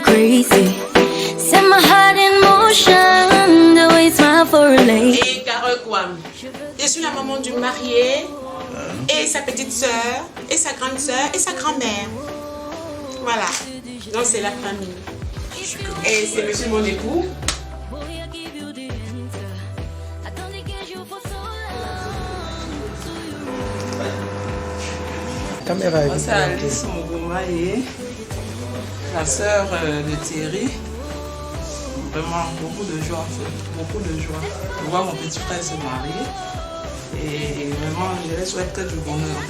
crazy. Set my heart in motion, the way it's smile for a lady. Et Carole Kouam. Je suis la maman du marié, et sa petite soeur, et sa grande soeur, et sa grand-mère. Voilà. Donc c'est la famille. Et c'est monsieur mon époux. C'est Alice Mougouma et la sœur de Thierry. Vraiment beaucoup de joie, beaucoup de joie. Je vois mon petit frère se marier et vraiment je leur souhaite que du bonheur.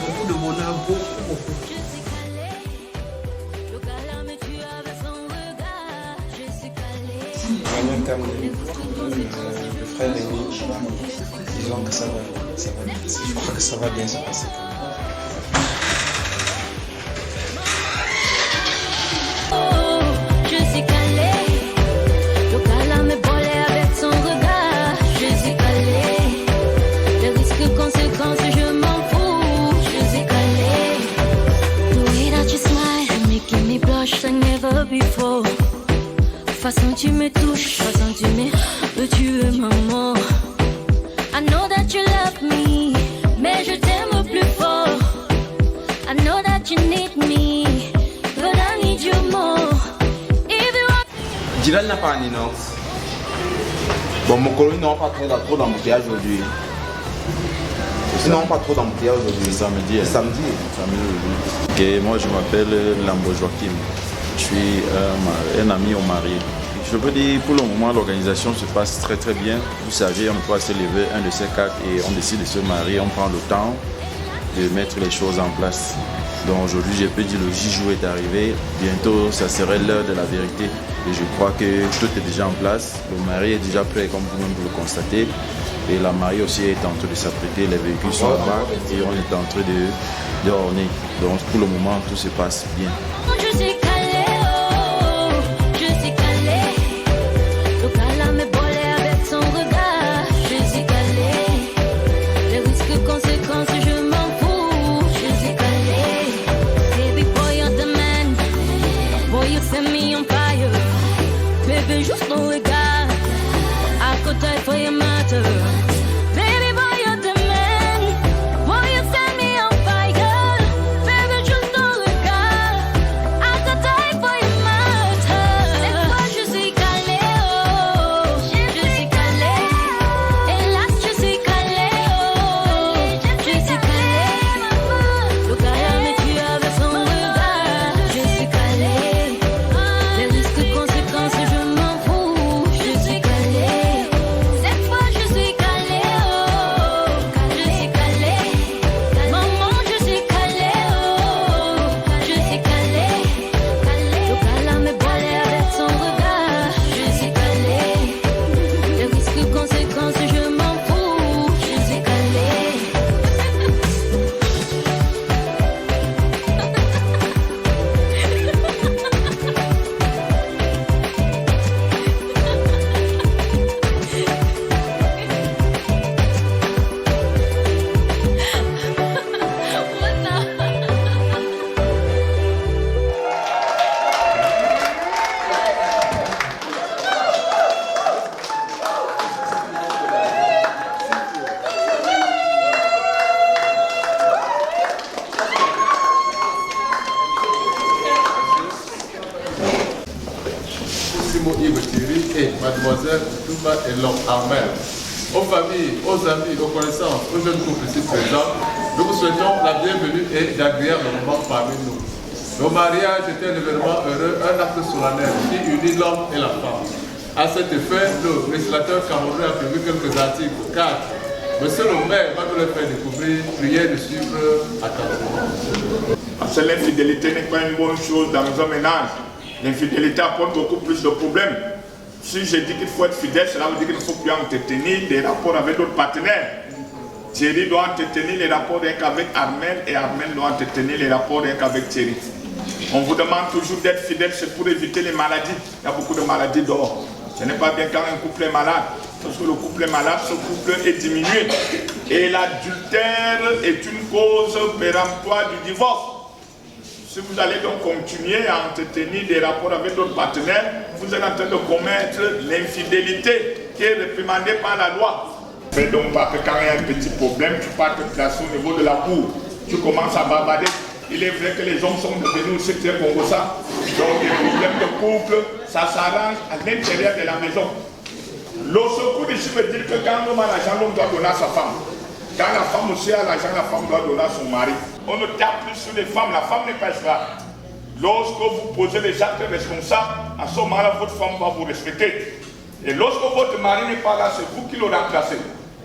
Beaucoup de bonheur, beaucoup. En termes de frère aîné, disons que ça va, je crois que ça va bien se passer. Before. Façon tu me touches, façon tu es maman. I know that you love me, mais je t'aime plus fort. I know that you need me, but I need you more. Diral n'a pas un non. Bon, mon colonie n'a pas trop d'embouteillage aujourd'hui. Ils n'ont pas trop d'embouteillage aujourd'hui. Samedi. Samedi. Okay, moi je m'appelle Lambo Joachim. Je suis un ami au marié. Je peux dire pour le moment l'organisation se passe très bien. Vous savez, on peut se lever un de ces quatre et on décide de se marier. On prend le temps de mettre les choses en place. Donc aujourd'hui, je peux dire le J-jour est arrivé. Bientôt, ça serait l'heure de la vérité. Et je crois que tout est déjà en place. Le mari est déjà prêt, comme vous-même vous le constatez. Et la mariée aussi est en train de s'apprêter. Les véhicules sont là-bas et on est en train de orner. Donc pour le moment, tout se passe bien. Just know it, God. I could die for your matter. Baby boy, you're the man. Boy, you set me on fire. Baby, just know it, God. I could die for your matter. Cette fois, je suis calée, oh. Je suis calée. Hélas, je suis calée, oh. Je suis calée. Le gars me tue avec son regard. Je suis calée. Les risques, conséquences, je et mademoiselle Touba et l'homme Armel. Aux familles, aux amis, aux connaissances, aux jeunes couples ici présents, nous vous souhaitons la bienvenue et d'agréables moments parmi nous. Le mariage est un événement heureux, un acte solennel qui unit l'homme et la femme. À cet effet, le législateur camerounais a prévu quelques articles. 4. Monsieur le maire va nous les faire découvrir. Priez de suivre attentivement. Parce que l'infidélité n'est pas une bonne chose dans un ménage. L'infidélité apporte beaucoup plus de problèmes. Si je dis qu'il faut être fidèle, cela veut dire qu'il ne faut plus entretenir des rapports avec d'autres partenaires. Thierry doit entretenir les rapports avec Armel et Armel doit entretenir les rapports avec Thierry. On vous demande toujours d'être fidèle, c'est pour éviter les maladies. Il y a beaucoup de maladies dehors. Ce n'est pas bien quand un couple est malade. Parce que le couple est malade, ce couple est diminué. Et l'adultère est une cause péremptoire du divorce. Si vous allez donc continuer à entretenir des rapports avec d'autres partenaires, vous êtes en train de commettre l'infidélité qui est réprimandée par la loi. Fais donc pas que quand il y a un petit problème, tu pars te placer au niveau de la cour. Tu commences à bavarder. Il est vrai que les hommes sont devenus aussi très congossants. Donc les problèmes de couple, ça s'arrange à l'intérieur de la maison. Le secours ici veut dire que quand l'homme a l'argent, l'homme doit donner à sa femme. Quand la femme aussi a l'argent, la femme doit donner à son mari. On ne tape plus sur les femmes, la femme n'est pas esclave. Lorsque vous posez les actes responsables, à ce moment-là, votre femme va vous respecter. Et lorsque votre mari n'est pas là, c'est vous qui le remplacez.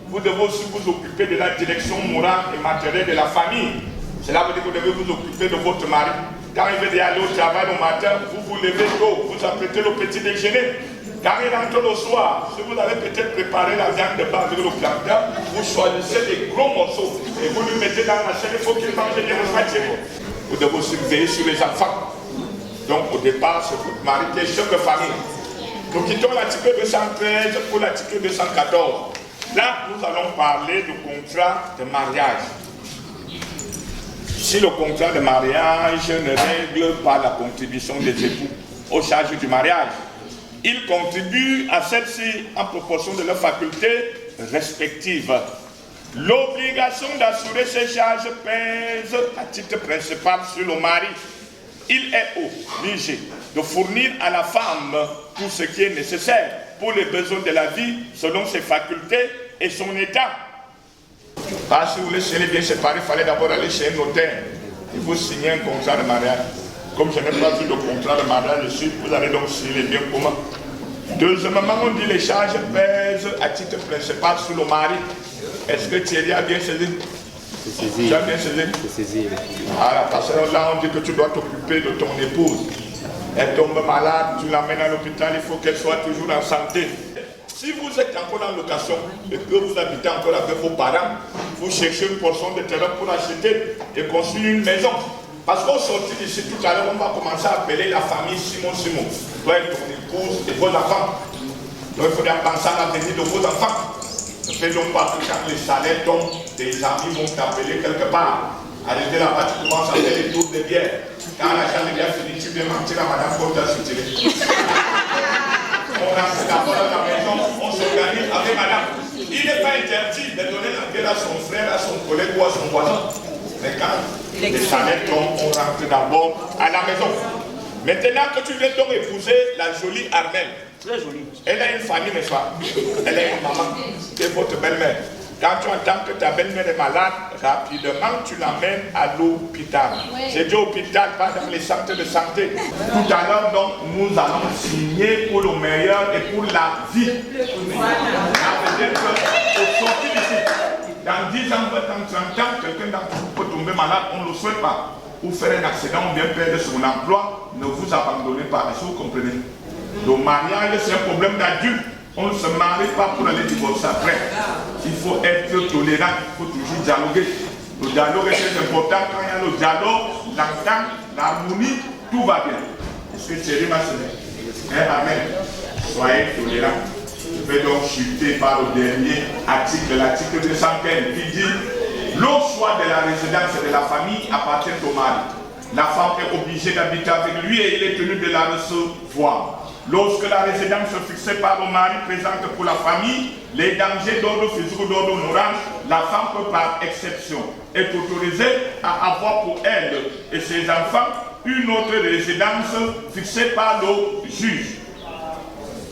Vous devez aussi vous occuper de la direction morale et matérielle de la famille. Cela veut dire que vous devez vous occuper de votre mari. Quand il veut aller au travail le matin, vous vous levez tôt, vous apprêtez le petit déjeuner. Quand il rentre le soir, si vous avez peut-être préparé la viande de base avec le plantain, vous choisissez des gros morceaux et vous le mettez dans la chaîne, il faut qu'il mange des repas. Vous devez aussi veiller sur les enfants. Donc au départ, c'est votre mari qui est chef de famille. Nous quittons l'article 213 pour l'article 214. Là, nous allons parler du contrat de mariage. Si le contrat de mariage ne règle pas la contribution des époux aux charges du mariage, ils contribuent à celle-ci en proportion de leurs facultés respectives. L'obligation d'assurer ces charges pèse à titre principal sur le mari. Il est obligé de fournir à la femme tout ce qui est nécessaire pour les besoins de la vie selon ses facultés et son état. Si vous voulez signer bien séparé, il fallait d'abord aller chez un notaire et vous signer un contrat de mariage. Comme je n'ai pas vu de contrat de mariage dessus, vous allez donc signer les biens communs. Deuxièmement, on dit les charges pèsent à titre principal sur le mari. Est-ce que Thierry a bien saisi? C'est saisi. Tu as bien saisi? C'est saisi. Voilà, parce que là, on dit que tu dois t'occuper de ton épouse. Elle tombe malade, tu l'amènes à l'hôpital, il faut qu'elle soit toujours en santé. Si vous êtes encore en location et que vous habitez encore avec vos parents, vous cherchez une portion de terrain pour acheter et construire une maison. Parce qu'au sortir d'ici tout à l'heure, on va commencer à appeler la famille Simon. Toi et ton épouse et vos enfants. Donc il faudra penser à l'avenir de vos enfants. Ne fais donc pas que quand les salaires tombent, tes amis vont t'appeler quelque part. Arrêtez là-bas, tu commences à faire des tours de bière. Quand l'argent est bien fini, tu viens mentir à madame pour t'a soutenu. On rentre d'abord dans la maison, on s'organise avec madame. Il n'est pas interdit de donner la bière à son frère, à son collègue ou à son voisin. Mais quand les salaires tombent, on rentre d'abord à la maison. Maintenant que tu viens donc épouser la jolie Armelle, très jolie. Elle a une famille, n'est-ce pas? Elle a une maman, qui est votre belle-mère. Quand tu entends que ta belle-mère est malade, rapidement tu l'amènes à l'hôpital. Oui. J'ai dit hôpital, pas dans les centres de santé. Tout à l'heure, donc, nous allons signer pour le meilleur et pour la vie. Ça veut dire qu'au sortir d'ici, dans 10 ans, 20 ans, 30 ans, quelqu'un d'entre vous peut tomber malade, on ne le souhaite pas. Ou faire un accident ou bien perdre son emploi, ne vous abandonnez pas. Est-ce que vous comprenez? Le mariage, c'est un problème d'adulte. On ne se marie pas pour aller divorcer après. Il faut être tolérant, il faut toujours dialoguer. Le dialogue est très important. Quand il y a le dialogue, l'entente, l'harmonie, tout va bien. Est-ce que Thierry m'a sonné? Amen. Soyez tolérants. Je vais donc chuter par le dernier article, l'article 215, qui dit le choix de la résidence et de la famille appartient au mari. La femme est obligée d'habiter avec lui et il est tenu de la recevoir. Lorsque la résidence fixée par le mari présente pour la famille les dangers d'ordre physique ou d'ordre moral, la femme peut par exception être autorisée à avoir pour elle et ses enfants une autre résidence fixée par le juge.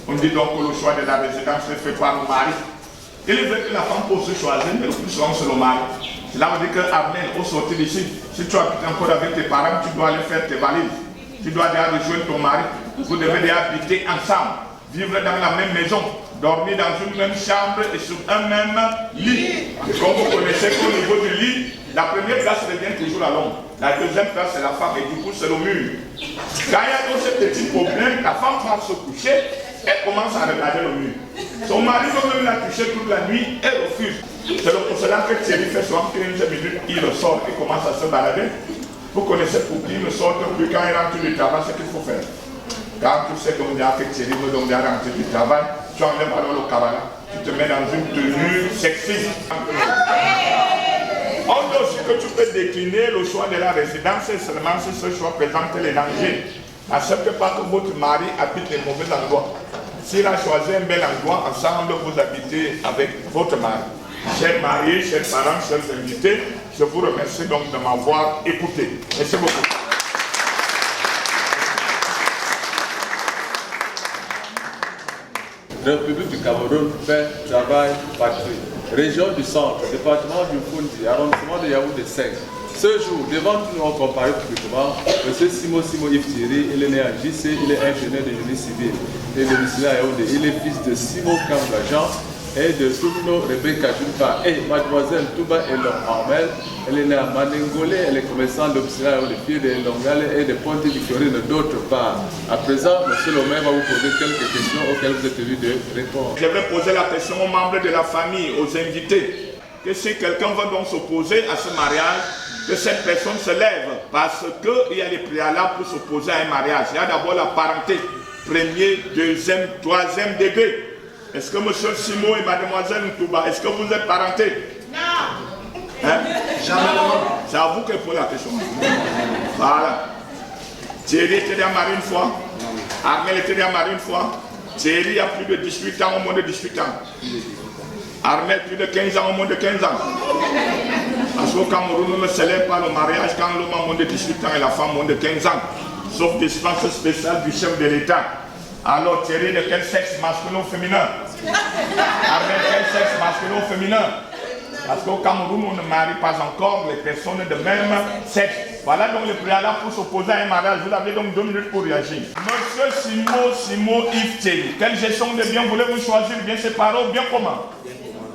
On dit donc que le choix de la résidence est fait par le mari. Il est vrai que la femme peut se choisir, mais le plus souvent c'est le mari. Cela veut dire qu'Amen, au sortir d'ici, si tu habites encore avec tes parents, tu dois aller faire tes valises. Tu dois aller rejoindre ton mari. Vous devez habiter ensemble, vivre dans la même maison, dormir dans une même chambre et sur un même lit. Comme vous connaissez qu'au niveau du lit, la première place revient toujours à l'homme. La deuxième place c'est la femme et du coup c'est le mur. Quand il y a donc ce petit problème, la femme va se coucher, elle commence à regarder le mur. Son mari veut même la toucher toute la nuit, elle refuse. C'est pour cela que Thierry fait souvent 15 minutes, il ressort et commence à se balader. Vous connaissez pour qui ne sorte plus quand il rentre du travail, ce qu'il faut faire. Quand tu sais qu'on a fait Thierry veut donc rentrer du travail, tu enlèves alors le cabana, tu te mets dans une tenue sexy. On dit aussi que que tu peux décliner le choix de la résidence seulement si ce choix présente les dangers. N'accepte pas que votre mari habite les mauvais endroits. S'il a choisi un bel endroit, ensemble vous habitez avec votre mari. Chers mariés, chers parents, chers invités, je vous remercie donc de m'avoir écouté. Merci beaucoup. République du Cameroun fait travail patrie. Région du Centre, département du Foundi, arrondissement de Yaoundé 5. Ce jour, devant nous, on compare publiquement M. Simo Yves Thierry, il est né à JC, il est ingénieur de génie civil et domicilié à Yaoundé. Il est fils de Simo Kambajan et de Souno Rebecca Jumpa et mademoiselle Touba Elon Armel. Elle est née à Manengolé, elle est commerçante domiciliée à Yaoundé, fille de Longale et de Ponte Victorine d'autre part. À présent, M. Lomain va vous poser quelques questions auxquelles vous êtes tenu de répondre. Je vais poser la question aux membres de la famille, aux invités, que si quelqu'un veut donc s'opposer à ce mariage, que cette personne se lève, parce qu'il y a des préalables pour s'opposer à un mariage. Il y a d'abord la parenté, premier, deuxième, troisième degré. Est-ce que M. Simo et Mademoiselle Ntouba, est-ce que vous êtes parentés? Non. Hein? Jamais. C'est à vous que pose la question. Voilà. Thierry était déjà marié une fois. Armel était déjà marié une fois. Thierry a plus de 18 ans, au moins de 18 ans. Armel plus de 15 ans, au moins de 15 ans. Parce qu'au Cameroun, on ne célèbre pas le mariage quand l'homme a moins de 18 ans et la femme moins de 15 ans. Sauf dispense spéciale du chef de l'État. Alors Thierry de quel sexe, masculin ou féminin? Armel quel sexe, masculin ou féminin? Parce qu'au Cameroun, on ne marie pas encore les personnes de même sexe. Voilà donc le préalable pour s'opposer à un mariage. Vous avez donc 2 minutes pour réagir. Monsieur Simo Yves Thierry, quelle gestion de biens voulez-vous choisir? Bien séparé ou bien comment?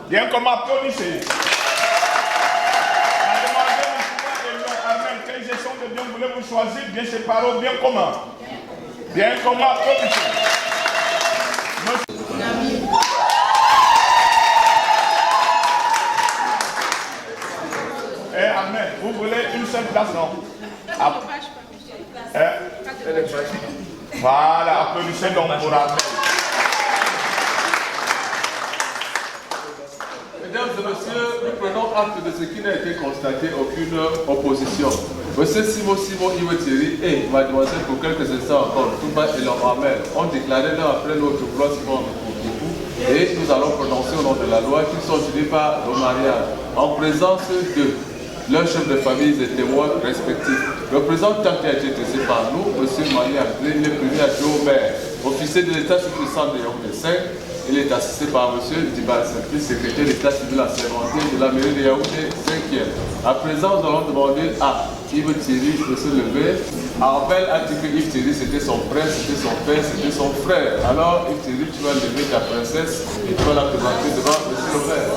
Bien comment? Applaudissez. Quelle gestion de biens voulez-vous choisir? Bien séparé ou bien comment? Bien comment? Eh Ahmed, vous voulez une seule place, non? Voilà, applaudissez donc pour Ahmed. Mesdames et messieurs, nous prenons acte de ce qui n'a été constaté aucune opposition. Monsieur Simo Yves Thierry et mademoiselle pour quelques instants encore, Touba et leur Armel ont déclaré l'un après l'autre vouloir se prendre pour beaucoup et nous allons prononcer au nom de la loi qu'ils sont unis par le mariage en présence de leurs chefs de famille et témoins respectifs. Le représentant qui a été dressé par nous, monsieur Mani Ablé, il est prévenu à Joe Maire, officier de l'état civil du centre de Yaoundé 5. Il est assisté par M. Dibal Saint-Pierre, secrétaire d'État civil assermenté de la mairie de Yaoundé 5e. À présent, nous allons demander à Yves Thierry de se lever. Armel a dit que Yves Thierry c'était son frère, c'était son père, c'était son frère. Alors Yves Thierry, tu vas lever ta princesse et tu vas la présenter devant M. le maire.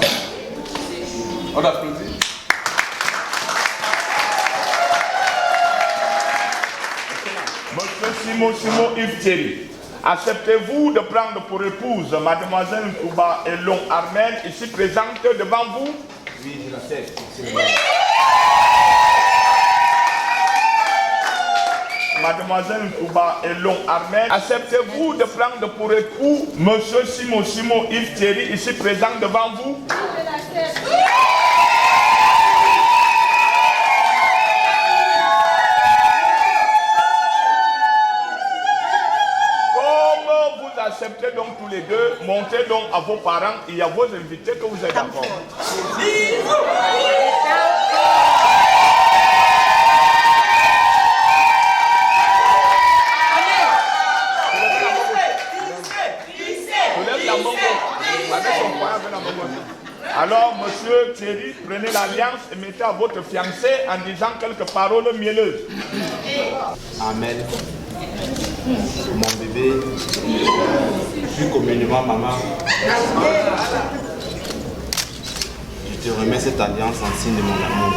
On applaudit. Monsieur Simo Yves Thierry, acceptez-vous de prendre pour épouse mademoiselle Ntouba Elon Armel, ici présente devant vous? Oui, je l'accepte. Mademoiselle Ntouba Elon Armel, acceptez-vous de prendre pour époux monsieur Simo Yves Thierry, ici présent devant vous? Oui, je l'accepte. Acceptez donc tous les deux, montez donc à vos parents et à vos invités que vous êtes d'accord. Alors, monsieur Thierry, prenez l'alliance et mettez à votre fiancé en disant quelques paroles mielleuses. Amen. Mon bébé, plus communément maman, je te remets cette alliance en signe de mon amour.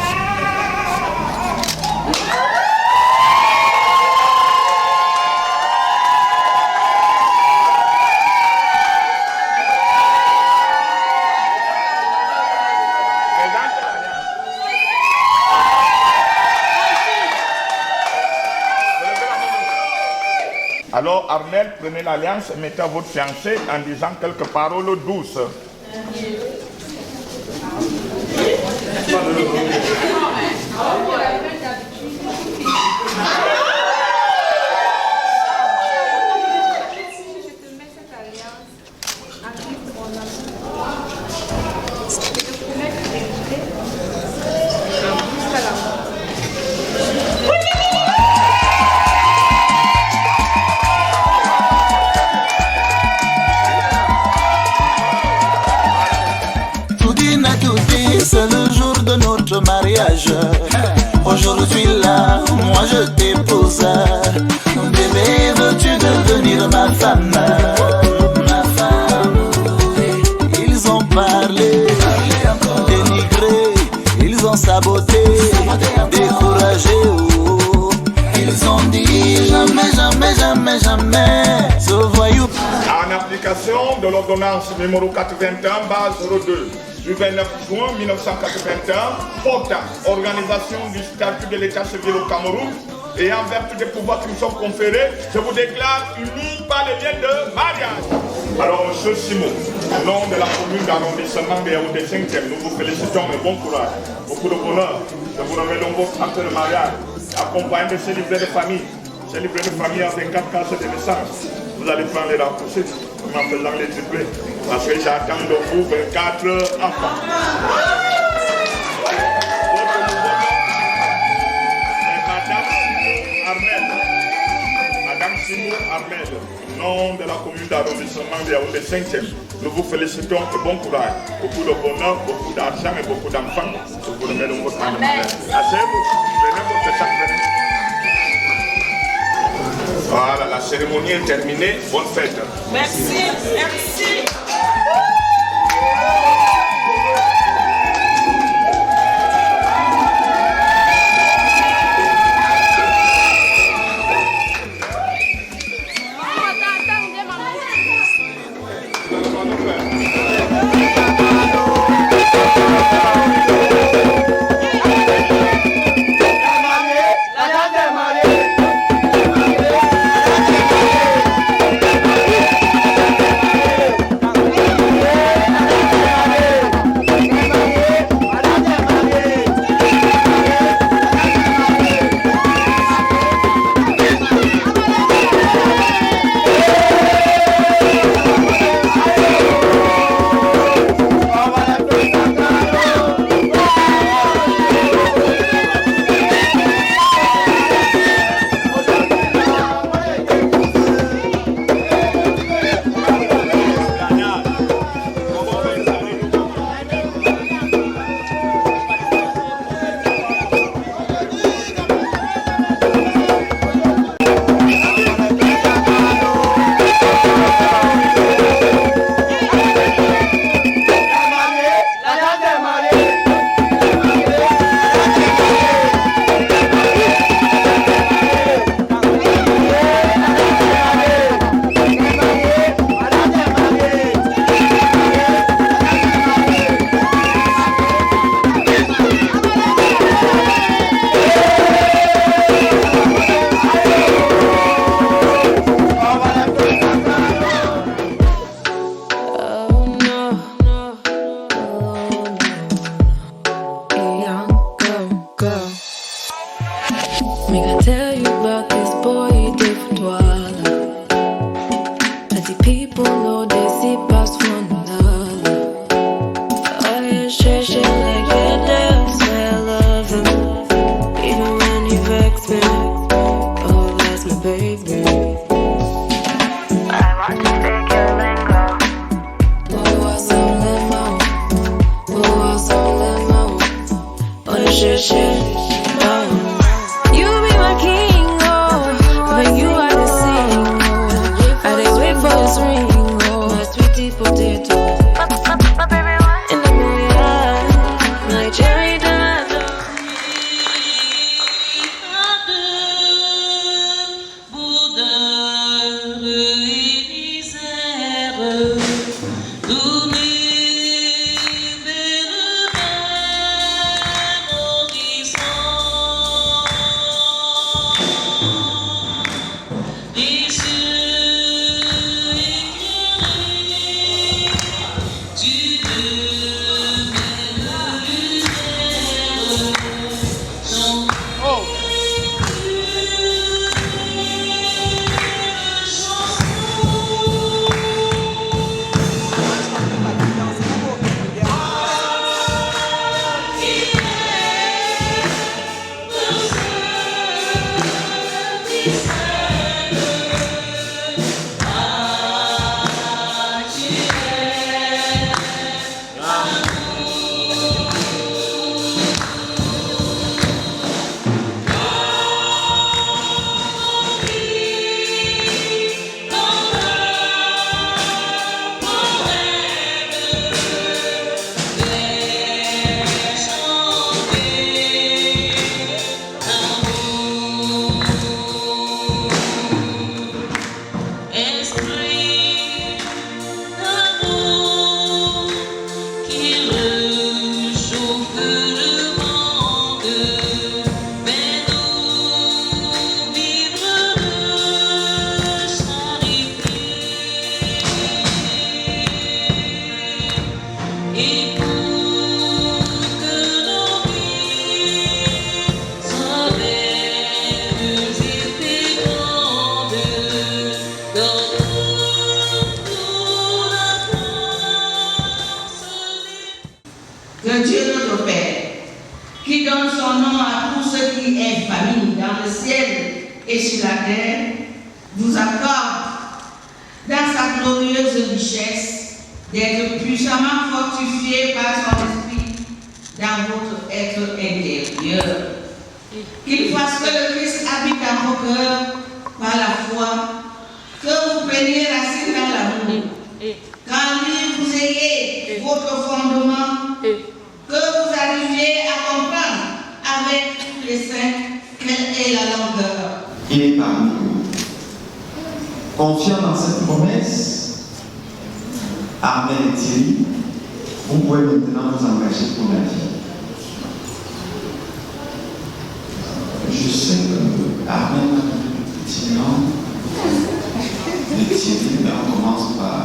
Alors, Armel, prenez l'alliance et mettez à votre fiancé en disant quelques paroles douces. mariage. Aujourd'hui là, moi je t'épouse. Bébé, veux-tu devenir ma femme? Ma femme, oui. Ils ont parlé, dénigré, ils ont saboté, découragé. Oh. Ils ont dit jamais, jamais, jamais, jamais. Ce voyou. En application de l'ordonnance numéro 81/02 du 29 juin 1981 portant organisation du statut de l'état civil au Cameroun et en vertu des pouvoirs qui me sont conférés, je vous déclare unis par les liens de mariage. Alors, monsieur Simon, au nom de la commune d'arrondissement des Yaoundé 5e, nous vous félicitons et bon courage, beaucoup de bonheur. Je vous remets donc votre acte de mariage, accompagné de ces livrets de famille. Ces livrets de famille à 24 cases de naissance. Vous allez prendre les rapprocher en faisant les triplés. Parce que j'attends de vous 24 enfants. Madame Simon Armel, nom de la commune d'arrondissement de Yaoundé 5e, nous vous félicitons et bon courage. Beaucoup de bonheur, beaucoup d'argent et beaucoup d'enfants. Je vous remets dans votre main. Asseyez-vous, venez votre sac, venez. Voilà, la cérémonie est terminée. Bonne fête. Merci, merci. donne son nom à tout ce qui est famille dans le ciel et sur la terre, vous accorde dans sa glorieuse richesse d'être puissamment fortifié par son esprit dans votre être intérieur. Qu'il fasse que le Christ habite dans vos cœurs par la foi, que vous preniez racine dans l'amour, qu'en lui vous ayez votre fondement, que vous arriviez à comprendre avec tous les saints quelle est la longueur. Il est parmi nous. Confiant dans cette promesse, Armel et Thierry, vous pouvez maintenant vous engager pour la vie. Je sais que Armel a un petit nom, et Thierry, mais on commence par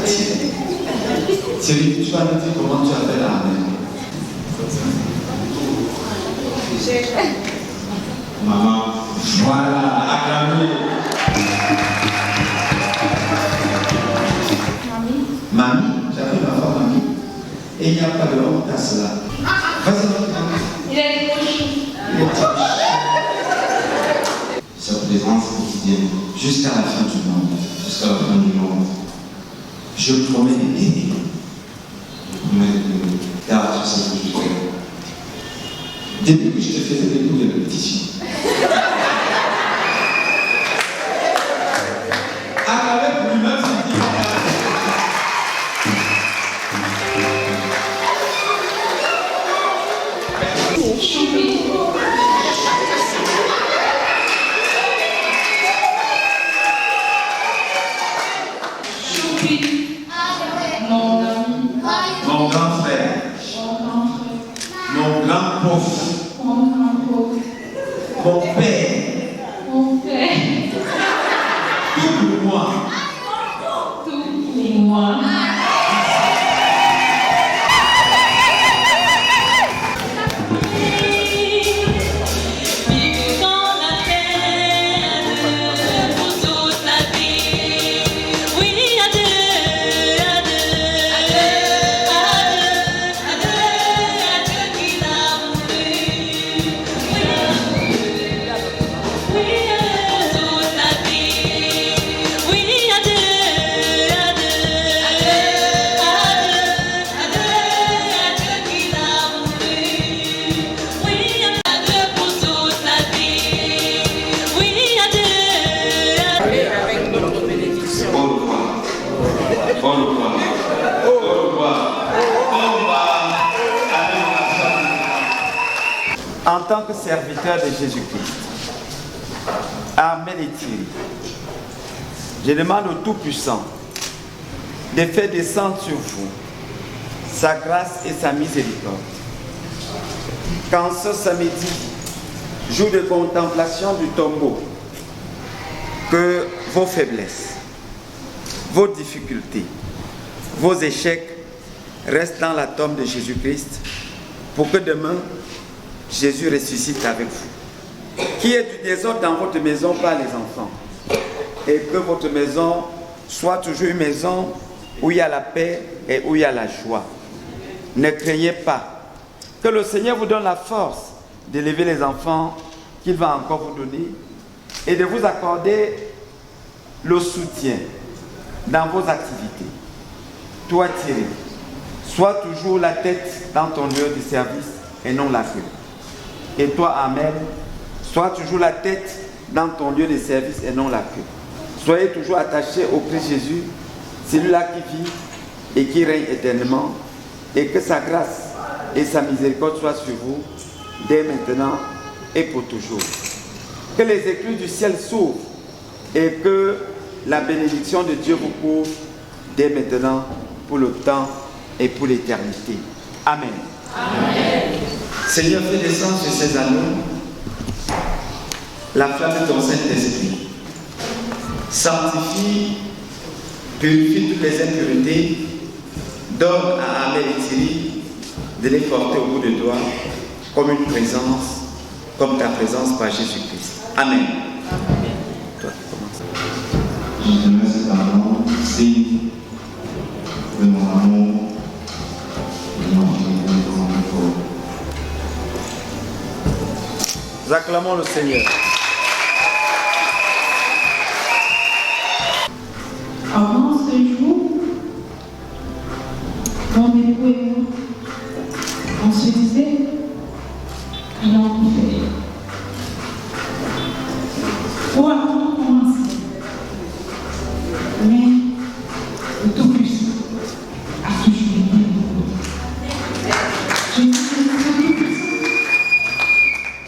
Thierry. Thierry, tu vas me dire comment tu appelles Armel. Maman, voilà, acclamez. Mamie, j'appelle ma femme mamie. Et il n'y a pas de honte à cela. Vas-y, maman. Il est proche. Il est proche. Sa présence quotidienne jusqu'à la fin du monde. Jusqu'à la fin du monde. Je promets d'aider. Car tu sais que je t'aime. Depuis que je te faisais des coups de répétition. Avec lui-même, c'est dit. Mon grand frère, mon grand pauvre, mon père, tout pour moi. En tant que serviteur de Jésus-Christ, Armel et Thierry, je demande au Tout-Puissant de faire descendre sur vous sa grâce et sa miséricorde. Quand ce samedi, jour de contemplation du tombeau, que vos faiblesses, vos difficultés, vos échecs restent dans la tombe de Jésus-Christ pour que demain, Jésus ressuscite avec vous. Qu'il y ait du désordre dans votre maison par les enfants. Et que votre maison soit toujours une maison où il y a la paix et où il y a la joie. Ne craignez pas. Que le Seigneur vous donne la force d'élever les enfants qu'il va encore vous donner et de vous accorder le soutien dans vos activités. Toi, Thierry, sois toujours la tête dans ton lieu de service et non la queue. Et toi, Armel, sois toujours la tête dans ton lieu de service et non la queue. Soyez toujours attachés au Christ Jésus, celui-là qui vit et qui règne éternellement, et que sa grâce et sa miséricorde soient sur vous, dès maintenant et pour toujours. Que les écluses du ciel s'ouvrent et que la bénédiction de Dieu vous couvre dès maintenant, pour le temps et pour l'éternité. Amen. Amen. Seigneur, fais descendre sur ces anneaux la flamme de ton Saint-Esprit. Sanctifie, purifie toutes les impuretés, donne à Armel et Thierry de les porter au bout de doigt comme une présence, comme ta présence par Jésus-Christ. Amen. Toi qui commences. Je te mets cet amour, signe de mon amour, de mon amour. acclamons le Seigneur. Avant ce jour, mon époux et moi, on se disait, allons faire. Pour avant commencer. Mais le Tout-Puissant a toujours été là. Je dis que le Tout-Puissant,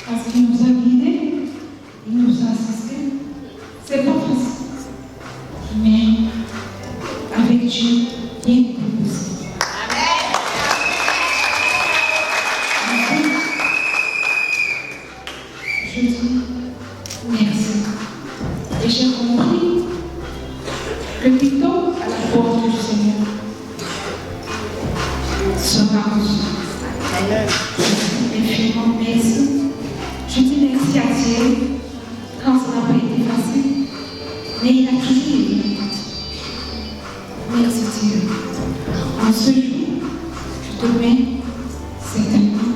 parce qu'il nous a guidés, il nous a assistés. C'est pas facile. Mais avec Dieu, rien n'est possible. Je dis merci. Et j'ai compris que plutôt à la porte du Seigneur sera reçu. Je dis infiniment merci. Je dis merci à Dieu quand ça n'a pas été facile, mais il a toujours été. Merci Dieu. En ce jour, je te mets cette année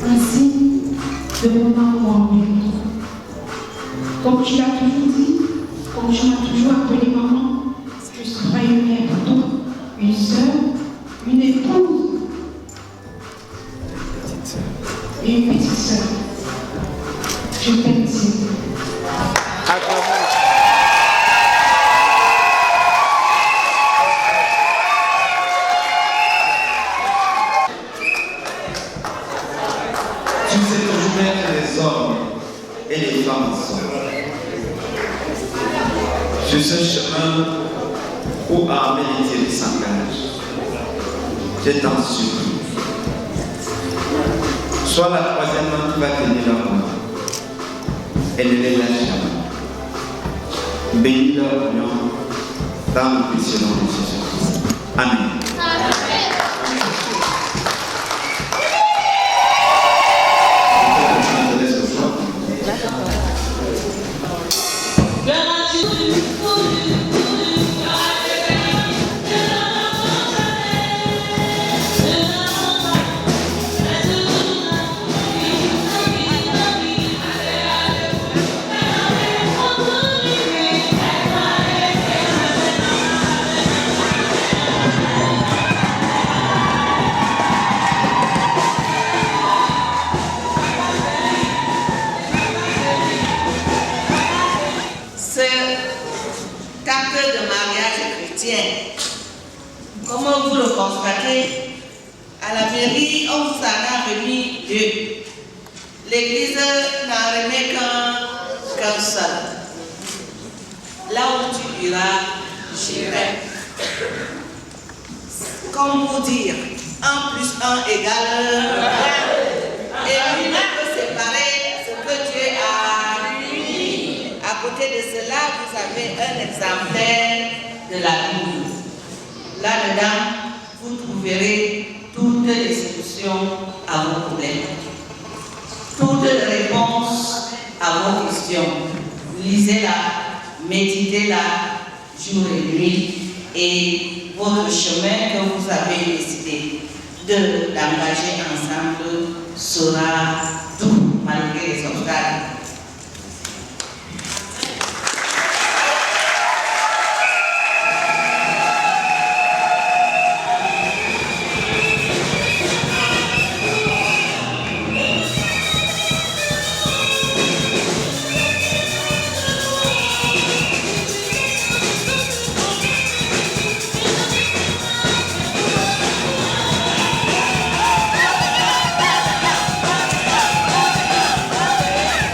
un signe de mon amour envers toi. Comme tu l'as toujours dit, comme tu m'as toujours appelé maman, je serai une mère pour toi, une sœur, une épouse et une petite sœur. Je t'aime Dieu. Tu sais toujours mettre les hommes et les femmes ensemble. Sur ce chemin où Armel et Thierry s'engagent, je t'en supplie. Sois la troisième main qui va tenir leur main et ne les lâche jamais. Bénis leur union dans le précieux nom de Jésus-Christ. Amen. Acte de mariage chrétien. Comme vous le constatez, à la mairie, on vous en a remis deux. L'église n'en remet qu'un seul. Là où tu iras, j'irai. Comme vous dire, 1 plus 1 égale 1. Et lui ne peut séparer ce que Dieu a uni. À côté de cela, vous avez un exemplaire de la Bible. Là-dedans, vous trouverez toutes les solutions à vos problèmes, toutes les réponses à vos questions. Lisez-la, méditez-la jour et nuit, et votre chemin que vous avez décidé d'engager ensemble sera doux malgré les obstacles.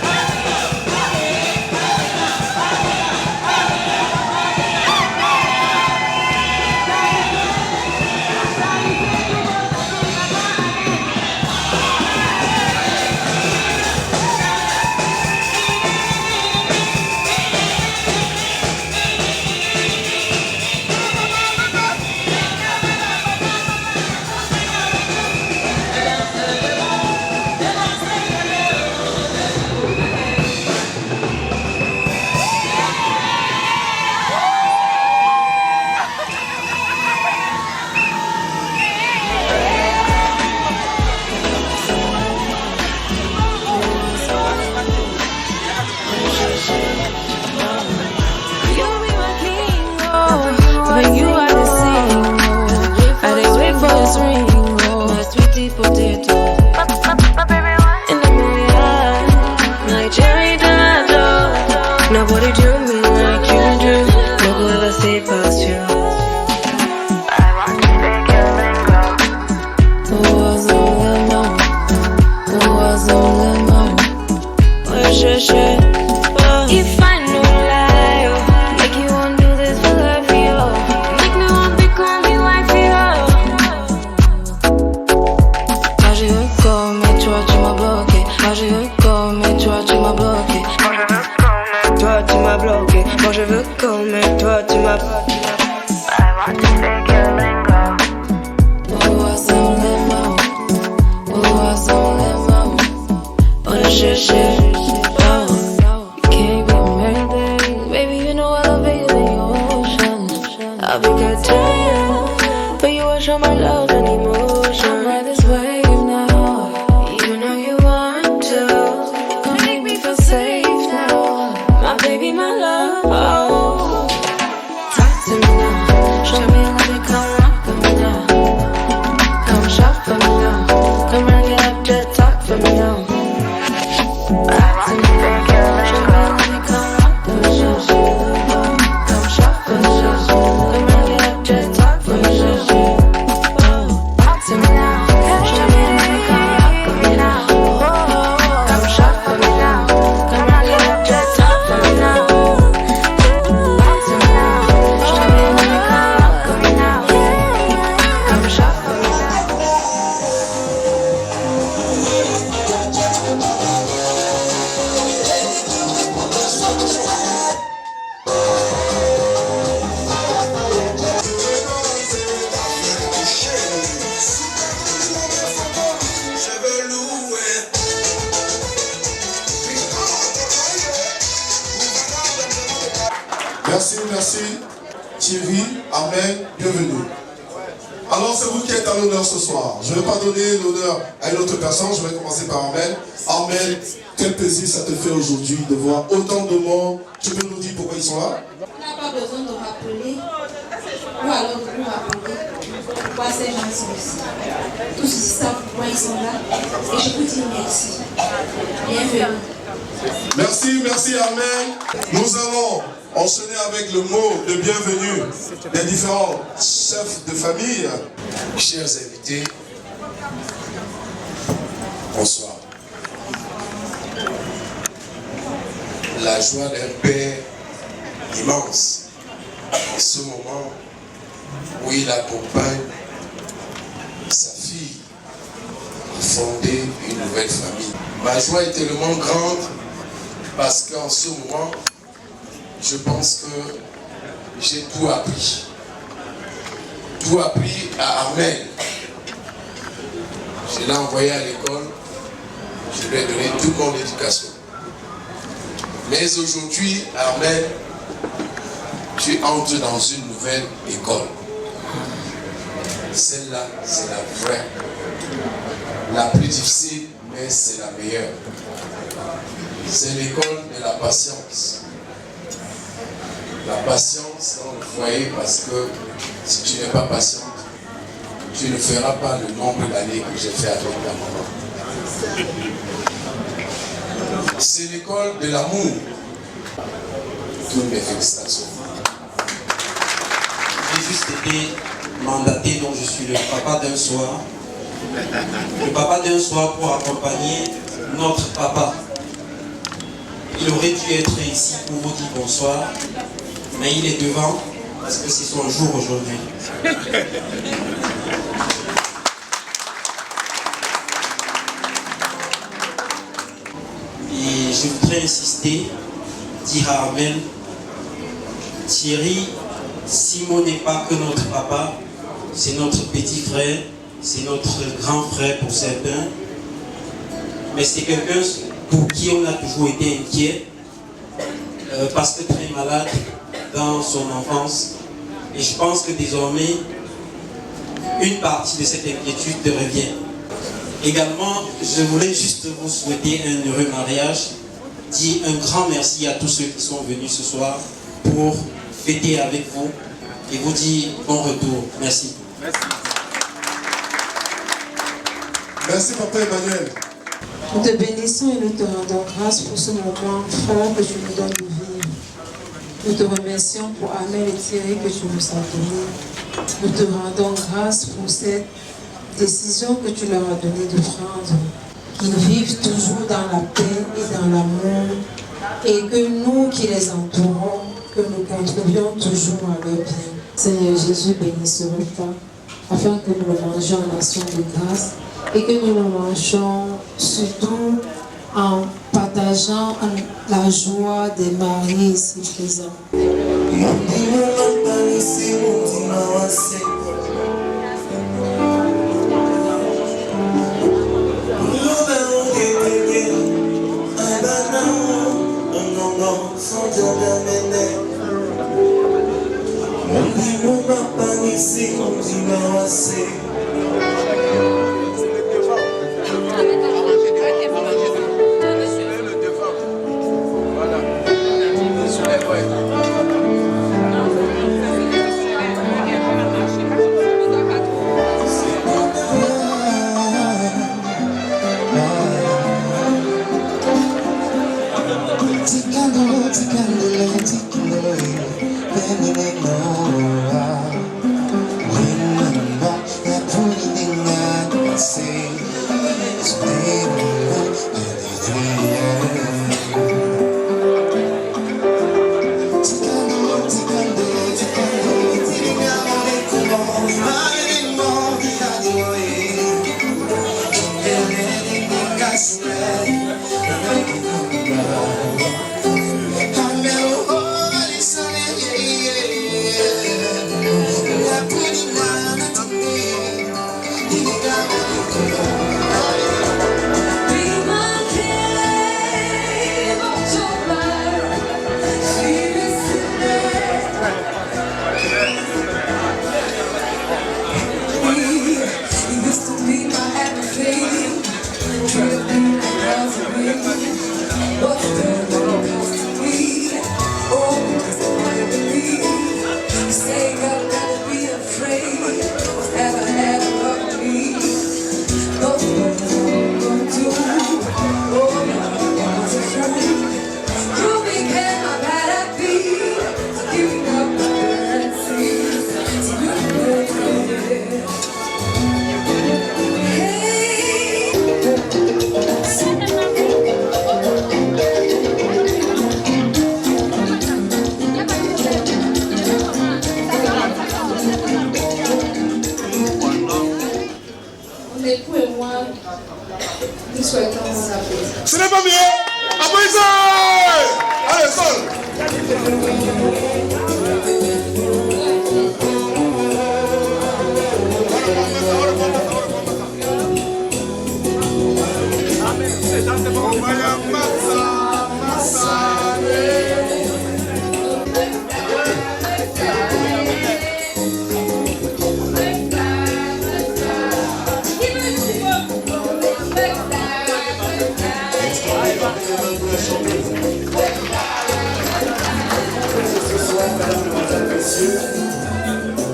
Hey! Merci, merci. Thierry, Armel, bienvenue. Alors, c'est vous qui êtes à l'honneur ce soir. Je ne vais pas donner l'honneur à une autre personne. Je vais commencer par Armel. Armel, quel plaisir ça te fait aujourd'hui de voir autant de monde. Tu peux nous dire pourquoi ils sont là? On n'a pas besoin de rappeler, ou alors de nous rappeler pourquoi ces gens sont ici. Tous ici savent pourquoi ils sont là. Et je vous dis merci. Bienvenue. Merci, merci Armel. Nous allons enchaîner avec le mot de bienvenue des différents chefs de famille. Chers invités, bonsoir. La joie d'un père immense. Et ce moment où il accompagne sa fille à fonder une nouvelle famille. Ma joie est tellement grande parce qu'en ce moment, je pense que j'ai tout appris. Tout appris à Armel. Je l'ai envoyé à l'école, je lui ai donné toute mon éducation. Mais aujourd'hui, Armel, tu entres dans une nouvelle école. Celle-là, c'est la vraie. La plus difficile, mais c'est la meilleure. C'est l'école de la patience. La patience dans le foyer, parce que si tu n'es pas patiente, tu ne feras pas le nombre d'années que j'ai fait avec ta maman. C'est l'école de l'amour. Toutes mes félicitations. J'ai juste été mandaté, donc je suis le papa d'un soir. Le papa d'un soir pour accompagner notre papa. Il aurait dû être ici pour vous dire bonsoir, mais il est devant parce que c'est son jour aujourd'hui. Et je voudrais insister, dire à Armel, Thierry, Simon n'est pas que notre papa, c'est notre petit frère, c'est notre grand frère pour certains, mais c'est quelqu'un pour qui on a toujours été inquiet, parce que très malade dans son enfance. Et je pense que désormais, une partie de cette inquiétude te revient. Également, je voulais juste vous souhaiter un heureux mariage, dire un grand merci à tous ceux qui sont venus ce soir pour fêter avec vous et vous dire bon retour. Merci. Merci. Merci Papa Emmanuel. Nous te bénissons et nous te rendons grâce pour ce moment fort que tu nous donnes de vivre. Nous te remercions pour Armel et Thierry que tu nous as donné. Nous te rendons grâce pour cette décision que tu leur as donné de prendre. Qu'ils vivent toujours dans la paix et dans l'amour et que nous qui les entourons, que nous contribuons toujours à leur bien. Seigneur Jésus, bénis ce repas afin que nous le mangions en action de grâce et que nous le mangeons surtout en partageant la joie des mariés ici présents. Ce n'est pas bien. Applaudissez. Allez, sol.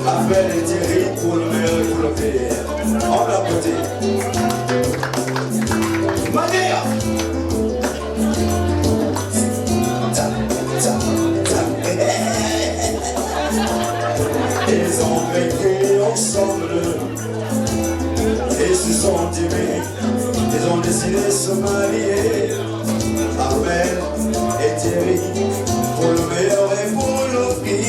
Appel et Thierry pour le meilleur et pour le pire. On applaudit. Maria! Ils ont vécu ensemble et se sont aimés. Ils ont décidé de se marier. Abel et Thierry pour le meilleur et pour le pire.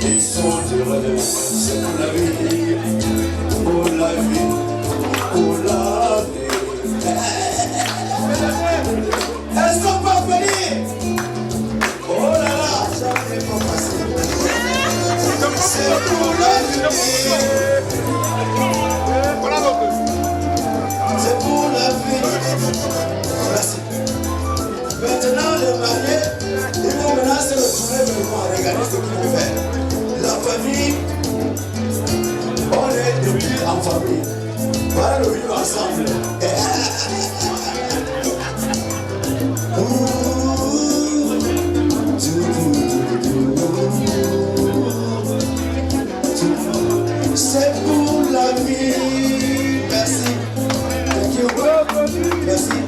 Ils sont heureux, c'est pour la vie, pour la vie, pour la vie. Est-ce qu'on peut venir? Oh là là, jamais pas passé. C'est pour la vie. C'est pour la vie. Merci. Maintenant, les mariés, ils vont maintenant se retrouver maintenant à regarder ce qu'ils vont faire. La famille, on est depuis en famille. Voilà le vivre ensemble. C'est pour la vie. Merci. Thank you. Merci.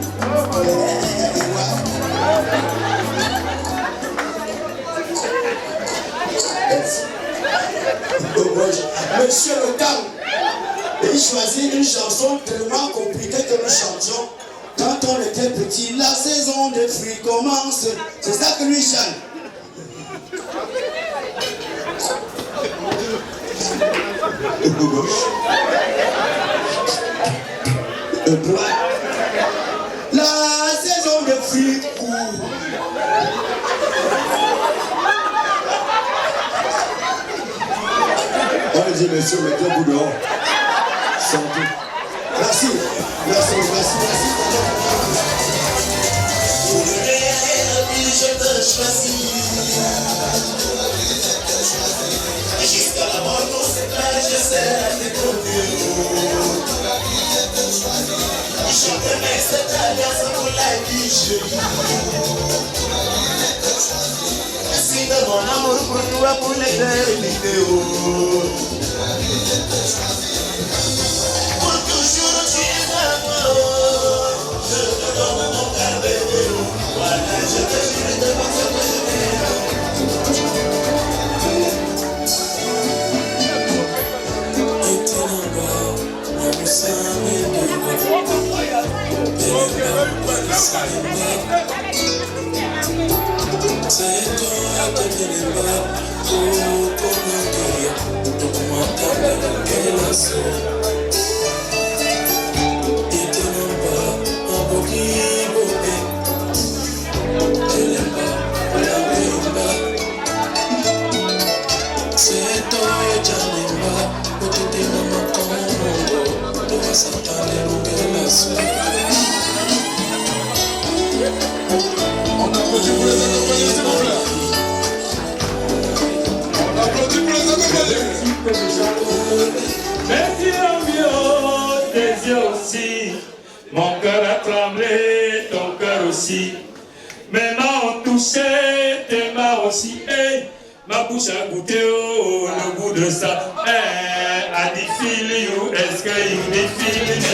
Monsieur le Tam, il choisit une chanson tellement compliquée que nous chantions quand on était petit. La saison des fruits commence. C'est ça que lui chante. La saison des fruits court. On dit monsieur, mettez-vous dehors. Chantez. Merci. Merci, merci, merci. Pour le réel, je te choisis. Jusqu'à la mort, on se plaît, je sais tes conduits. Je te mets cette alliance pour la vie, je merci de mon amour pour toi, pour l'éternité. Pour toujours tu es à moi. Je te donne mon cœur bébé. Voilà, je te jure de mon Merci l'ambiance des yeux aussi, Mon cœur a tremblé, ton cœur aussi. Mes mains ont touché, tes mains aussi. Hey, ma bouche a goûté le goût de ça. Hey, I feel you, est-ce que you feel me?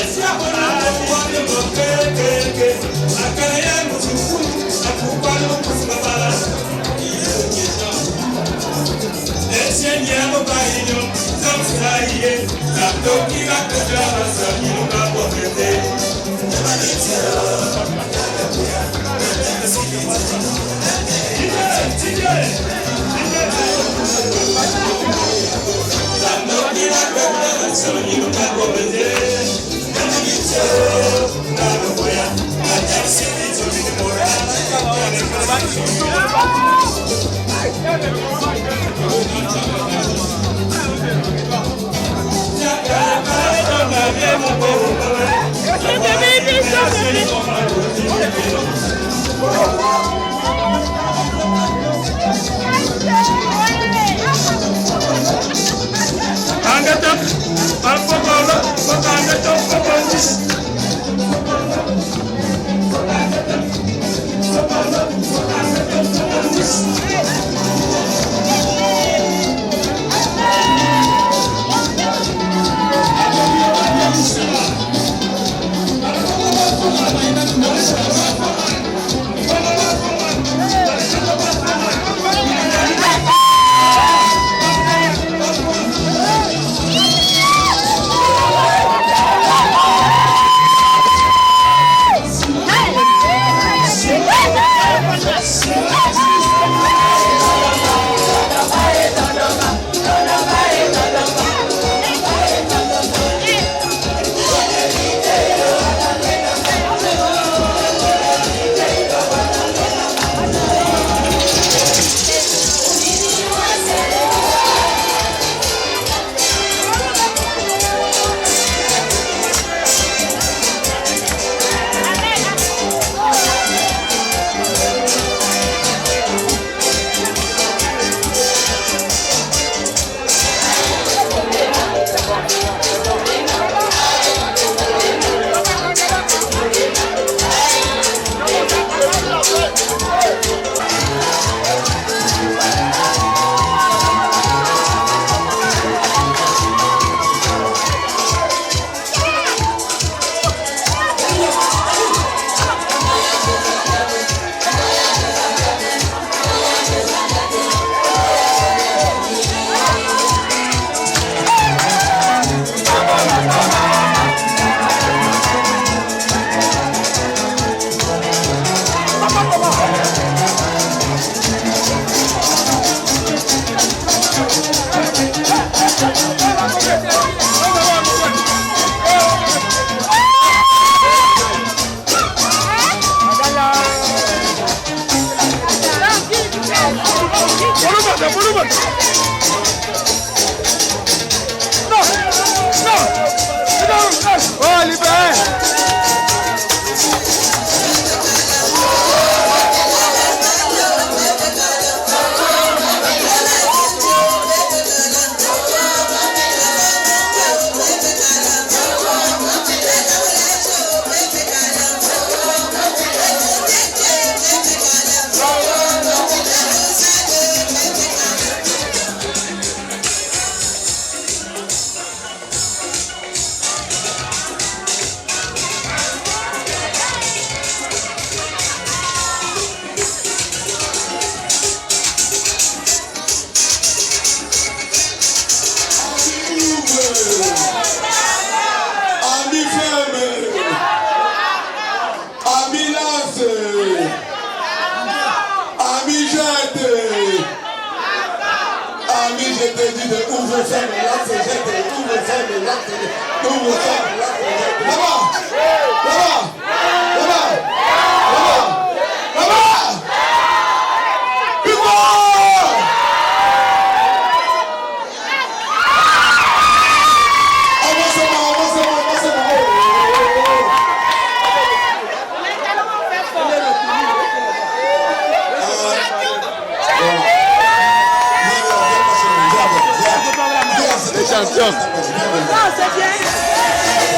Non, c'est bien.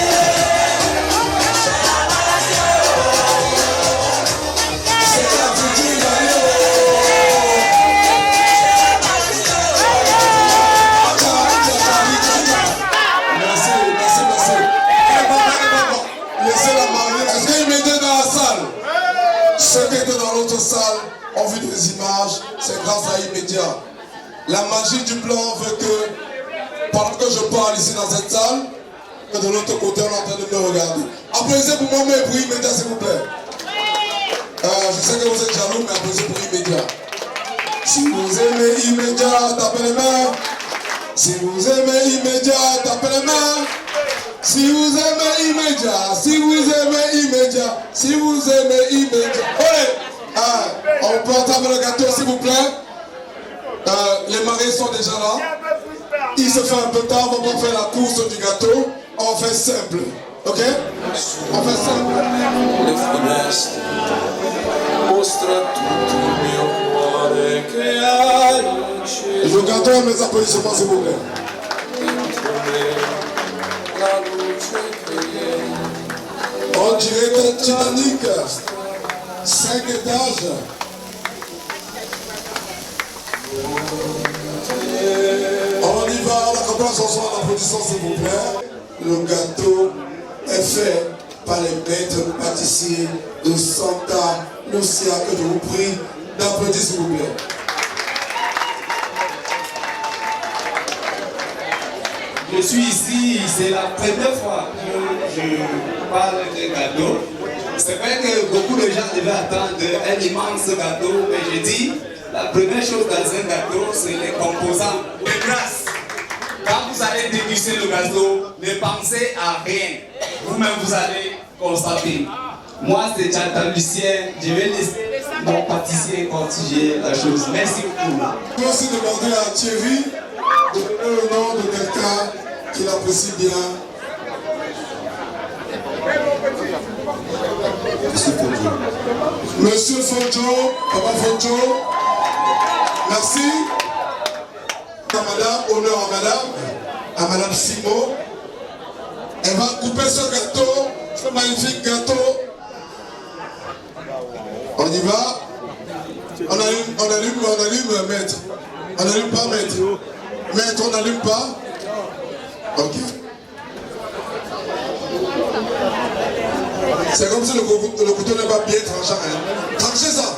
ont vu des images, c'est grâce à Immédiat. La magie du plan veut que, pendant que je parle ici dans cette salle, que de l'autre côté, on est en train de me regarder. Applaudissez pour moi, mais pour Immédiat, s'il vous plaît. Je sais que vous êtes jaloux, mais applaudissez pour Immédiat. Si vous aimez Immédiat, tapez les mains. Si vous aimez Immédiat, tapez les mains. Si vous aimez Immédiat, si vous aimez Immédiat, si vous aimez Immédiat. Ouais. On peut entamer le gâteau, s'il vous plaît. Les mariés sont déjà là. Il se fait un peu tard, on va pas faire la course du gâteau. On fait simple. Ok? On fait simple. Je garde mes applaudissements, s'il vous plaît. On dirait que Titanic, 5 étages. On y va, on accompagne ce soir en applaudissant, s'il vous plaît. Le gâteau est fait par les maîtres pâtissiers de Santa Lucia, que je vous prie d'applaudir, s'il vous plaît. Je suis ici, c'est la première fois que je parle de gâteau. C'est vrai que beaucoup de gens devaient attendre un immense gâteau, mais je dis, la première chose dans un gâteau, c'est les composants de grâce. Quand vous allez déguster le gâteau, ne pensez à rien. Vous-même, vous allez constater. Moi, c'est Chantal Lucien, je vais laisser mon pâtissier continuer la chose. Merci beaucoup. Je vais aussi demander à Thierry de donner le nom de quelqu'un qu'il apprécie bien. Monsieur Fonjo, Papa Fonjo, merci. À madame, honneur à madame Simo. Elle va couper ce gâteau, ce magnifique gâteau. On y va. On allume, maître. On n'allume pas, maître. Maître, on n'allume pas. Ok. C'est comme si le couteau n'est pas bien tranchant. Hein. Tranchez ça.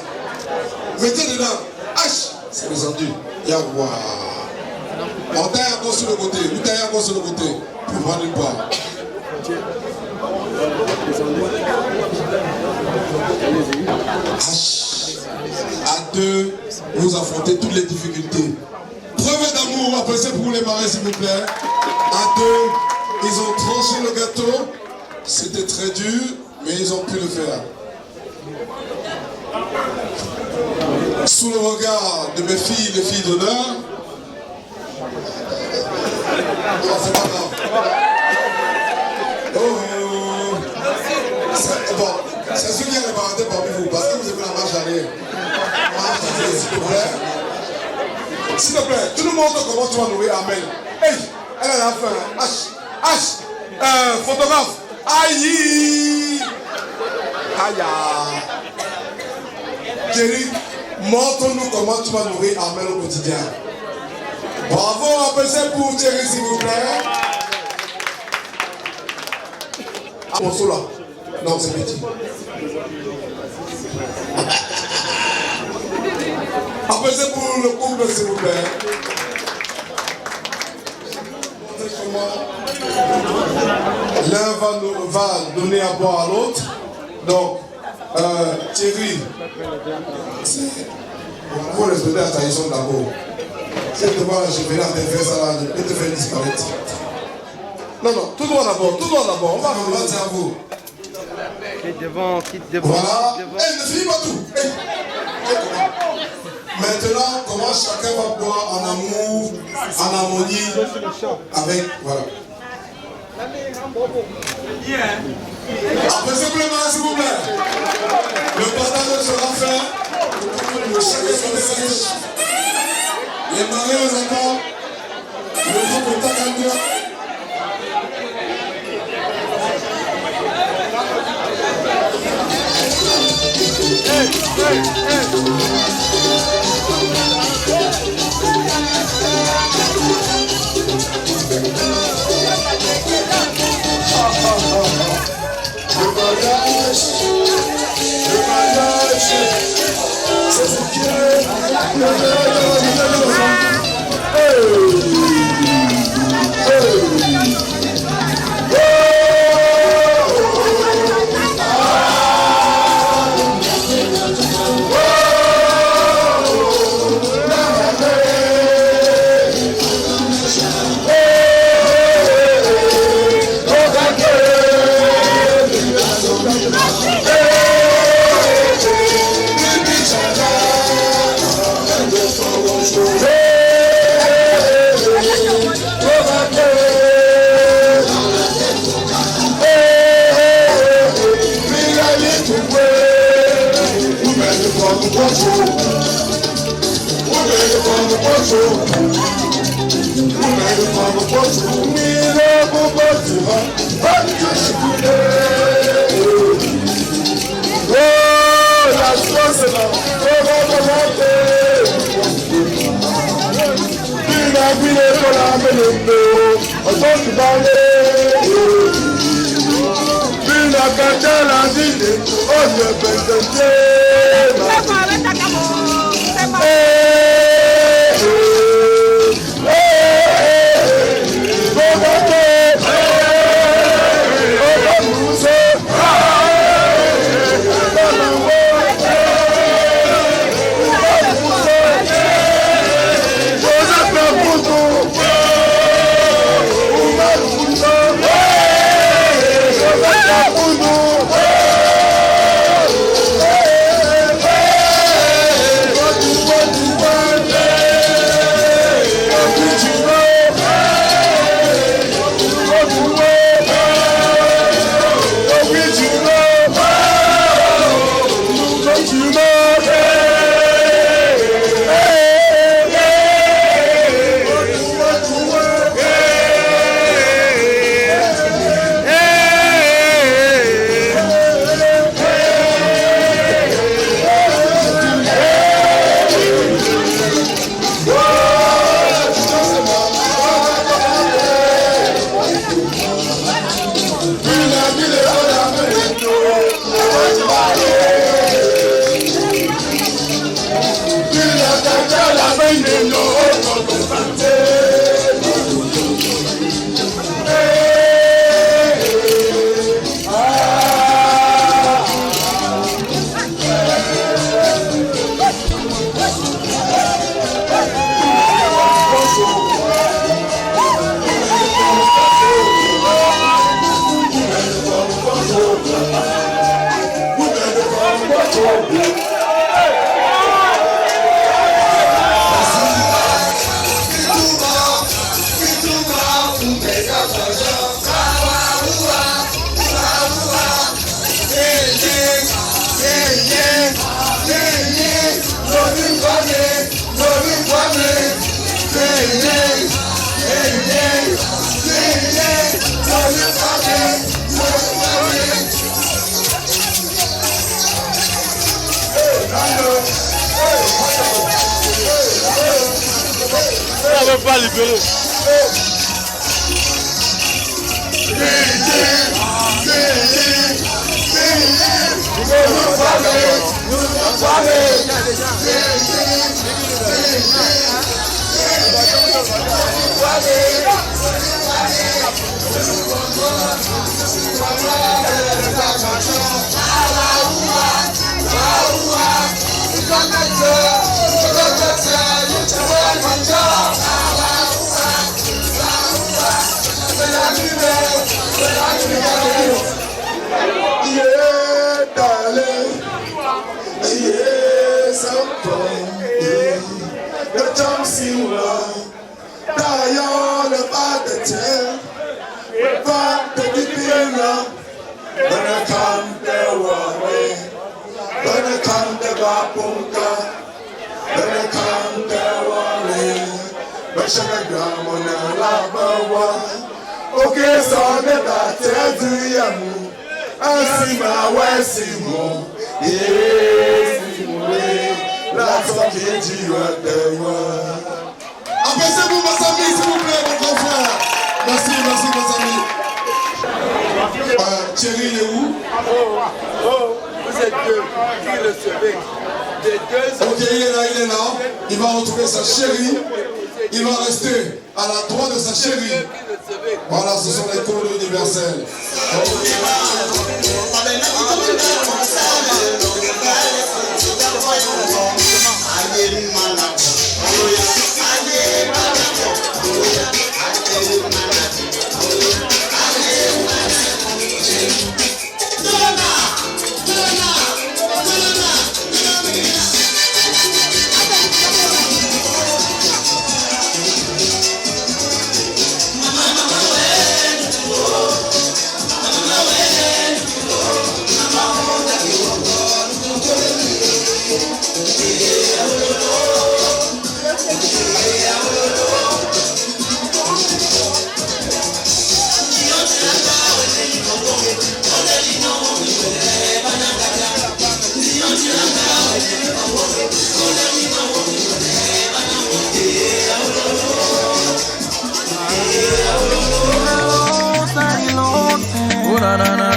Mettez dedans. H. C'est descendu. Yahwa. On taille encore sur le côté. Vous taillez encore sur le côté. Pour prendre une part. H. À deux, vous affrontez toutes les difficultés. Preuve d'amour, applaudissez pour les mariés, s'il vous plaît. À deux, ils ont tranché le gâteau. C'était très dur, mais ils ont pu le faire. Sous le regard de mes filles, les filles d'honneur. Non, c'est pas grave. Oh, bon, c'est ceux qui ont les parentés parmi vous, parce que vous aimez la marche arrière. Marche arrière, s'il te plaît. S'il te plaît, tout le monde comment tu vas nourrir Amen. Hey, elle a la faim. H, photographe. Aïe. Aïe. Thierry, montre-nous comment tu vas nourrir Amen au quotidien. Bravo, applaudissez pour Thierry, s'il vous plaît. Ah, mon là. Non, c'est petit. Applaudissez pour le couple, s'il vous plaît. L'un va donner à boire à l'autre. Donc, Thierry, il faut respecter la tradition d'abord. Si tu vois, je vais là te faire ça là, je peux te faire disparaître. Non, tout droit d'abord, on va remettre à vous. Quitte devant. Voilà. Ne finis pas tout. Maintenant, comment chacun va boire en amour, en harmonie, avec, voilà. Après simplement, s'il vous plaît. Le partage sera fait. Chacun son message. Les mariés, les enfants. Le groupe de Takandia. Le mariage, c'est On ne veut pas libérer. Applaudissez-vous, mes amis, s'il vous plaît, mon grand frère. Merci, merci, mes amis. Thierry, il est où? Vous êtes deux, qui le savez? Ok, il est là. Il va retrouver sa chérie. Il va rester à la droite de sa chérie. Voilà, ce sont les codes universels. Na na na